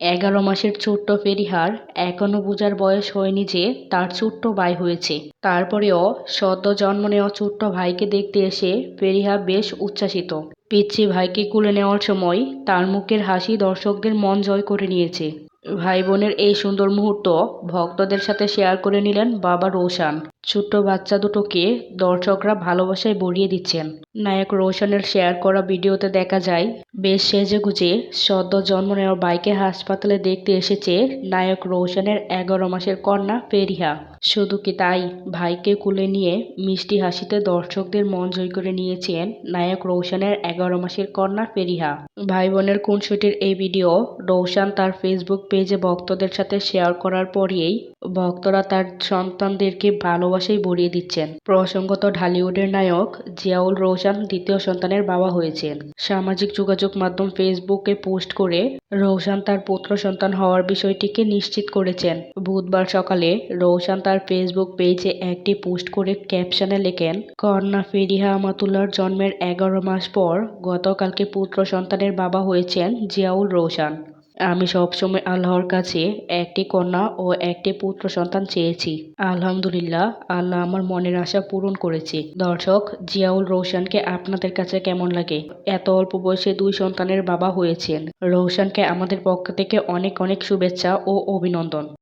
11 মাসের ছোট্ট ফেরিহার এখনো বোঝার বয়স হয়নি যে তার ছোট্ট ভাই হয়েছে। তারপরেও সদ্য জন্ম নেওয়া ছোট্ট ভাইকে দেখতে এসে ফেরিহা বেশ উচ্ছ্বাসিত। পিচ্চি ভাইকে কোলে নেওয়ার সময় তার মুখের হাসি দর্শকদের মন জয় করে নিয়েছে। ভাই বোনের এই সুন্দর মুহূর্ত ভক্তদের সাথে শেয়ার করে নিলেন বাবা রোশান। ছোট্ট বাচ্চা দুটোকে দর্শকরা ভালোবাসায় ভরিয়ে দিচ্ছেন। নায়ক রোশানের শেয়ার করা ভিডিওতে দেখা যায় বেশ সেজেগুজে সদ্য জন্ম নেওয়া ভাইকে হাসপাতালে দেখতে এসেছে নায়ক রোশানের 11 মাসের কন্যা ফেরিহা। শুধু কি তাই, ভাইকে কোলে নিয়ে মিষ্টি হাসিতে দর্শকদের মন জয় করে নিয়েছেন নায়ক রোশানের 11 মাসের কন্যা ফেরিহা। ভাই বোনের খুনসুটির এই ভিডিও রোশান তার ফেসবুক পেজে ভক্তদের সাথে শেয়ার করার পরেই ভক্তরা তার সন্তানদেরকে ভালোবাসায় ভরিয়ে দিচ্ছেন। প্রসঙ্গত, ঢালিউডের নায়ক জিয়াউল রোশান দ্বিতীয় সন্তানের বাবা হয়েছেন। সামাজিক যোগাযোগ মাধ্যম ফেসবুকে পোস্ট করে রোশান তার পুত্র সন্তান হওয়ার বিষয়টিকে নিশ্চিত করেছেন। বুধবার সকালে রোশান তার ফেসবুক পেজে একটি পোস্ট করে ক্যাপশনে লেখেন, কন্যা ফেরিহা আমাতুল্লাহর জন্মের 11 মাস পর গতকালকে পুত্র সন্তানের বাবা হয়েছেন জিয়াউল রোশান। আমি সবসময় আল্লাহর কাছে একটি কন্যা ও একটি পুত্র সন্তান চেয়েছি। আলহামদুলিল্লাহ, আল্লাহ আমার মনের আশা পূরণ করেছে। দর্শক, জিয়াউল রোশানকে আপনাদের কাছে কেমন লাগে? এত অল্প বয়সে 2 সন্তানের বাবা হয়েছেন। রোশানকে আমাদের পক্ষ থেকে অনেক অনেক শুভেচ্ছা ও অভিনন্দন।